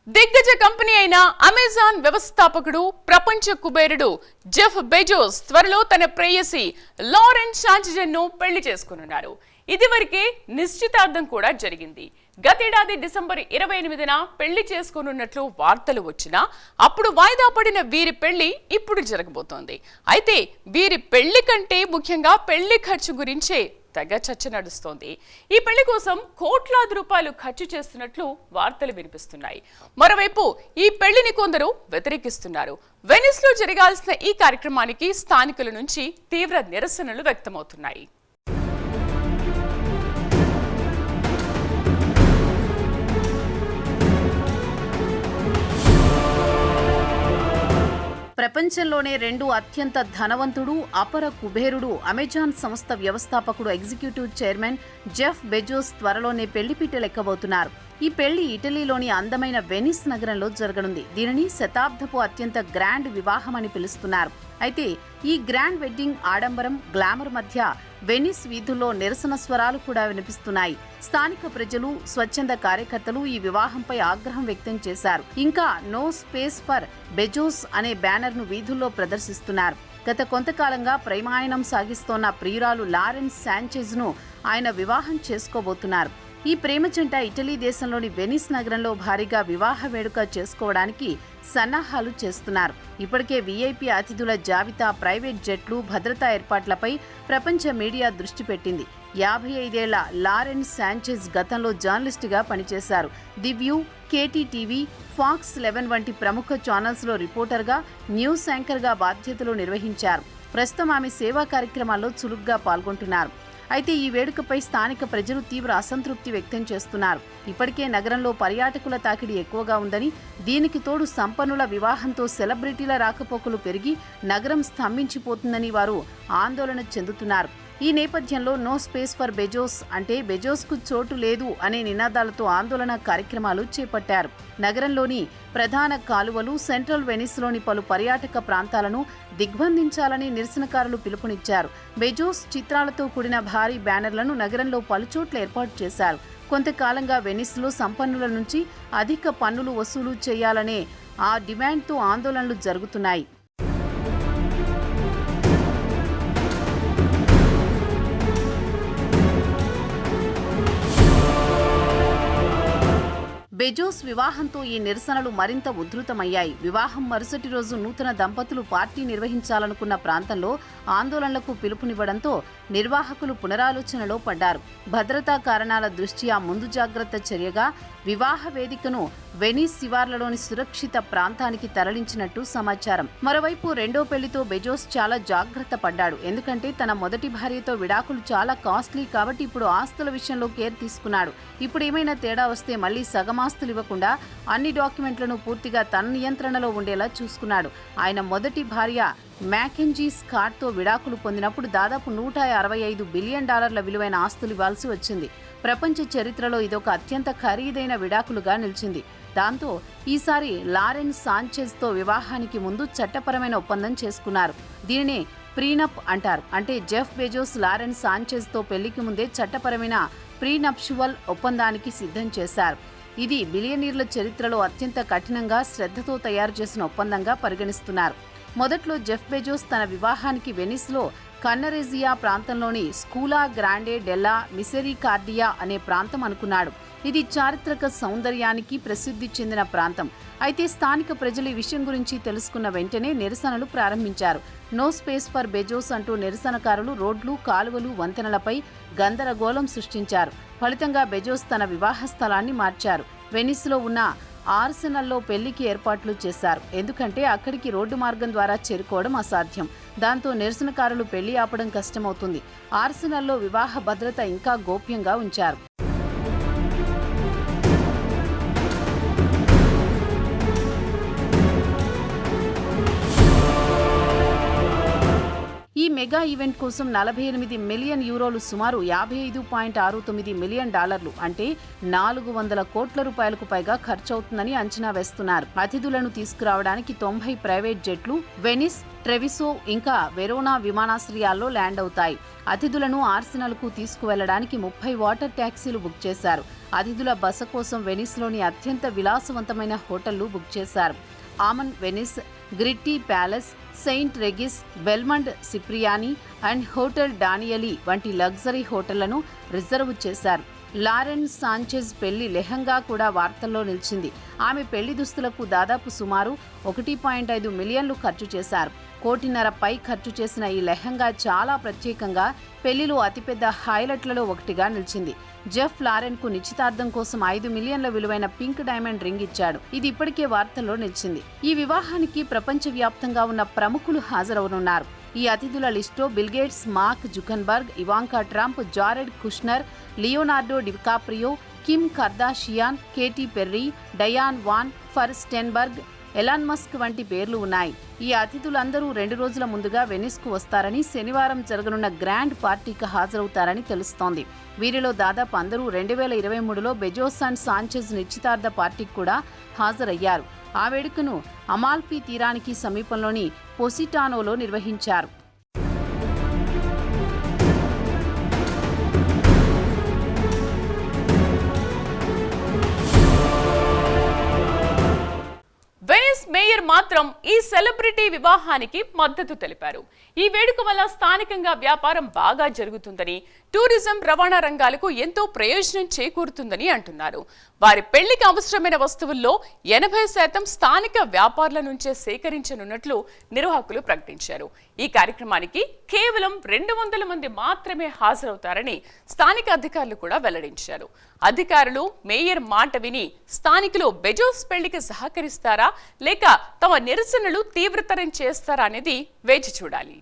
దిగ్గజ కంపెనీ అయిన అమెజాన్ వ్యవస్థాపకుడు ప్రపంచ కుబేరుడు జెఫ్ బెజోస్ త్వరలో తన ప్రేయసి లారెన్ శాంచెజ్ ను పెళ్లి చేసుకోనున్నారు. ఇదివరకే నిశ్చితార్థం కూడా జరిగింది. గతేడాది డిసెంబర్ 28న పెళ్లి చేసుకోనున్నట్లు వార్తలు వచ్చినా అప్పుడు వాయిదా పడిన వీరి పెళ్లి ఇప్పుడు జరగబోతోంది. అయితే వీరి పెళ్లి కంటే ముఖ్యంగా పెళ్లి ఖర్చు గురించే తెగ చర్చ నడుస్తోంది. ఈ పెళ్లి కోసం కోట్లాది రూపాయలు ఖర్చు చేస్తున్నట్లు వార్తలు వినిపిస్తున్నాయి. మరోవైపు ఈ పెళ్లిని కొందరు వ్యతిరేకిస్తున్నారు. వెనిస్ లో జరగాల్సిన ఈ కార్యక్రమానికి స్థానికుల నుంచి తీవ్ర నిరసనలు వ్యక్తమవుతున్నాయి. ప్రపంచంలోనే రెండు అత్యంత ధనవంతుడు, అపర కుబేరుడు అమెజాన్ సంస్థ వ్యవస్థాపకుడు ఎగ్జిక్యూటివ్ చైర్మన్ జెఫ్ బెజోస్ త్వరలోనే పెళ్లిపీటలెక్కబోతున్నారు. ఈ పెళ్లి ఇటలీలోని అందమైన వెనిస్ నగరంలో జరగనుంది. దీనిని శతాబ్దపు అత్యంత గ్రాండ్ వివాహం అని పిలుస్తున్నారు. అయితే ఈ గ్రాండ్ వెడ్డింగ్ ఆడంబరం, గ్లామర్ మధ్య వెనిస్ వీధుల్లో నిరసన స్వరాలు కూడా వినిపిస్తున్నాయి. స్థానిక ప్రజలు, స్వచ్ఛంద కార్యకర్తలు ఈ వివాహంపై ఆగ్రహం వ్యక్తం చేశారు. ఇంకా నో స్పేస్ ఫర్ బెజోస్ అనే బ్యానర్ ను వీధుల్లో ప్రదర్శిస్తున్నారు. గత కొంతకాలంగా ప్రేమాయణం సాగిస్తోన్న ప్రియురాలు లారెన్ శాంచెజ్ ను ఆయన వివాహం చేసుకోబోతున్నారు. ఈ ప్రేమ జంట ఇటలీ దేశంలోని వెనిస్ నగరంలో భారీగా వివాహ వేడుక చేసుకోవడానికి సన్నాహాలు చేస్తున్నారు. ఇప్పటికే వీఐపీ అతిథుల జాబితా, ప్రైవేట్ జెట్లు, భద్రతా ఏర్పాట్లపై ప్రపంచ మీడియా దృష్టి పెట్టింది. 55 ఏళ్ల లారెన్ శాంచెజ్ గతంలో జర్నలిస్టుగా పనిచేశారు. ది వ్యూ, కేటీటీవీ, ఫాక్స్ 11 వంటి ప్రముఖ ఛానల్స్లో రిపోర్టర్గా, న్యూస్ యాంకర్గా బాధ్యతలు నిర్వహించారు. ప్రస్తుతం ఆమె సేవా కార్యక్రమాల్లో చురుగ్గా పాల్గొంటున్నారు. అయితే ఈ వేడుకపై స్థానిక ప్రజలు తీవ్ర అసంతృప్తి వ్యక్తం చేస్తున్నారు. ఇప్పటికే నగరంలో పర్యాటకుల తాకిడి ఎక్కువగా ఉందని, దీనికి తోడు సంపన్నుల వివాహంతో సెలబ్రిటీల రాకపోకలు పెరిగి నగరం స్తంభించిపోతుందని వారు ఆందోళన చెందుతున్నారు. ఈ నేపథ్యంలో నో స్పేస్ ఫర్ బెజోస్ అంటే బెజోస్కు చోటు లేదు అనే నినాదాలతో ఆందోళన కార్యక్రమాలు చేపట్టారు. నగరంలోని ప్రధాన కాలువలు, సెంట్రల్ వెనిస్లోని పలు పర్యాటక ప్రాంతాలను దిగ్బంధించాలని నిరసనకారులు పిలుపునిచ్చారు. బెజోస్ చిత్రాలతో కూడిన భారీ బ్యానర్లను నగరంలో పలుచోట్ల ఏర్పాటు చేశారు. కొంతకాలంగా వెనిస్లో సంపన్నుల నుంచి అధిక పన్నులు వసూలు చేయాలనే ఆ డిమాండ్తో ఆందోళనలు జరుగుతున్నాయి. బెజోస్ వివాహంతో ఈ నిరసనలు మరింత ఉధృతమయ్యాయి. వివాహం మరుసటి రోజు నూతన దంపతులు పార్టీ నిర్వహించాలనుకున్న ప్రాంతంలో ఆందోళనలకు పిలుపునివ్వడంతో నిర్వాహకులు పునరాలోచనలో పడ్డారు. భద్రతా కారణాల దృష్ట్యా ముందు జాగ్రత్త చర్యగా వివాహ వేదికను వెనిస్ శివార్లలోని సురక్షిత ప్రాంతానికి తరలించినట్టు సమాచారం. మరోవైపు రెండో పెళ్లితో బెజోస్ చాలా జాగ్రత్త పడ్డాడు. ఎందుకంటే తన మొదటి భార్యతో విడాకులు చాలా కాస్ట్లీ కాబట్టి ఇప్పుడు ఆస్తుల విషయంలో కేర్ తీసుకున్నాడు. ఇప్పుడు ఏమైనా తేడా వస్తే మళ్లీ సగమాస్తులు ఇవ్వకుండా అన్ని డాక్యుమెంట్లను పూర్తిగా తన నియంత్రణలో ఉండేలా చూసుకున్నాడు. ఆయన మొదటి భార్య మ్యాకెంజీ స్కాట్తో విడాకులు పొందినప్పుడు దాదాపు $165 బిలియన్ విలువైన ఆస్తులు ఇవ్వాల్సి వచ్చింది. ప్రపంచ చరిత్రలో ఇదొక అత్యంత ఖరీదైన విడాకులుగా నిలిచింది. దాంతో ఈసారి లారెన్ శాంచెజ్తో వివాహానికి ముందు చట్టపరమైన ఒప్పందం చేసుకున్నారు. దీనినే ప్రీనప్ అంటారు. అంటే జెఫ్ బెజోస్ లారెన్ శాంచెజ్తో పెళ్లికి ముందే చట్టపరమైన ప్రీనప్షువల్ ఒప్పందానికి సిద్ధం చేశారు. ఇది బిలియనీర్ల చరిత్రలో అత్యంత కఠినంగా, శ్రద్ధతో తయారు చేసిన ఒప్పందంగా పరిగణిస్తున్నారు. మొదట్లో జెఫ్ బెజోస్ తన వివాహానికి వెనిస్లో కన్నరెజియా ప్రాంతంలోని స్కూలా గ్రాండే డెల్లా మిసెరికార్డియా అనే ప్రాంతం అనుకున్నాడు. ఇది చారిత్రక సౌందర్యానికి ప్రసిద్ధి చెందిన ప్రాంతం. అయితే స్థానిక ప్రజలు ఈ విషయం గురించి తెలుసుకున్న వెంటనే నిరసనలు ప్రారంభించారు. నో స్పేస్ ఫర్ బెజోస్ అంటూ నిరసనకారులు రోడ్లు, కాలువలు, వంతెనలపై గందరగోళం సృష్టించారు. ఫలితంగా బెజోస్ తన వివాహ స్థలాన్ని మార్చారు. వెనిస్లో ఉన్న ఆర్సెనల్లో పెళ్లికి ఏర్పాట్లు చేశారు. ఎందుకంటే అక్కడికి రోడ్డు మార్గం ద్వారా చేరుకోవడం అసాధ్యం. దాంతో నిరసనకారులు పెళ్లి ఆపడం కష్టమవుతుంది. ఆర్సెనల్లో వివాహ భద్రత ఇంకా గోప్యంగా ఉంచారు. ఈ మెగా ఈవెంట్ కోసం 48 మిలియన్ యూరోలు, సుమారు $55.69 మిలియన్ అంటే 400 కోట్ల రూపాయలకు పైగా ఖర్చవుతుందని అంచనా వేస్తున్నారు. అతిథులను తీసుకురావడానికి 90 ప్రైవేట్ జెట్లు, వెనిస్ ట్రెవిసో ఇంకా వెరోనా విమానాశ్రయాల్లో ల్యాండ్ అవుతాయి. అతిథులను ఆర్సెనల్కు తీసుకువెళ్లడానికి 30 వాటర్ ట్యాక్సీలు బుక్ చేశారు. అతిథుల బస కోసం వెనిస్లోని అత్యంత విలాసవంతమైన హోటళ్లు బుక్ చేశారు. Aman Venice, Gritti Palace, Saint Regis, Belmond Cipriani and hotel Danieli వంటి లగ్జరీ హోటళ్లను రిజర్వ్ చేశారు. లారెన్ సాంచెజ్ పెళ్లి లెహంగా కూడా వార్తల్లో నిలిచింది. ఆమె పెళ్లి దుస్తులకు దాదాపు సుమారు 1.5 మిలియన్లు ఖర్చు చేశారు. 1.5 కోటి ఖర్చు చేసిన ఈ లెహంగా చాలా ప్రత్యేకంగా పెళ్లిలో అతిపెద్ద హైలైట్లలో ఒకటిగా నిలిచింది. జెఫ్ లారెన్కు నిశ్చితార్థం కోసం 5 మిలియన్ల విలువైన పింక్ డైమండ్ రింగ్ ఇచ్చాడు. ఇది ఇప్పటికే వార్తల్లో నిలిచింది. ఈ వివాహానికి ప్రపంచవ్యాప్తంగా ఉన్న ప్రముఖులు హాజరవనున్నారు. ఈ అతిథుల లిస్టులో Bill Gates, Mark Zuckerberg, Ivanka Trump, Jared Kushner, Leonardo DiCaprio, Kim Kardashian, Katy Perry, Diane von Furstenberg, Elon Musk వంటి పేర్లు ఉన్నాయి. ఈ అతిథులందరూ 2 రోజుల ముందుగా వెనిస్కు వస్తారని, శనివారం జరగనున్న గ్రాండ్ పార్టీకి హాజరవుతారని తెలుస్తోంది. వీరిలో దాదాపు అందరూ 2023లో బెజోస్ అండ్ సాంచెజ్ నిశ్చితార్థ పార్టీకి కూడా హాజరయ్యారు. ఆ వేడుకను అమాల్ఫీ తీరానికి సమీపంలోని పొసిటానోలో నిర్వహించారు. వెనిస్ మేయర్ మాత్రం ఈ సెలబ్రిటీ వివాహానికి మద్దతు తెలిపారు. ఈ వేడుక వల్ల స్థానికంగా వ్యాపారం బాగా జరుగుతుందని, టూరిజం, రవాణా రంగాలకు ఎంతో ప్రయోజనం చేకూరుతుందని అంటున్నారు. వారి పెళ్లికి అవసరమైన వస్తువుల్లో 80% స్థానిక వ్యాపారుల నుంచే సేకరించనున్నట్లు నిర్వాహకులు ప్రకటించారు. ఈ కార్యక్రమానికి కేవలం 200 మంది మాత్రమే హాజరవుతారని స్థానిక అధికారులు కూడా వెల్లడించారు. అధికారులు మేయర్ మాట విని స్థానికులు బెజోస్ పెళ్లికి సహకరిస్తారా లేక తమ నిరసనలు తీవ్రతరం చేస్తారా అనేది వేచి చూడాలి.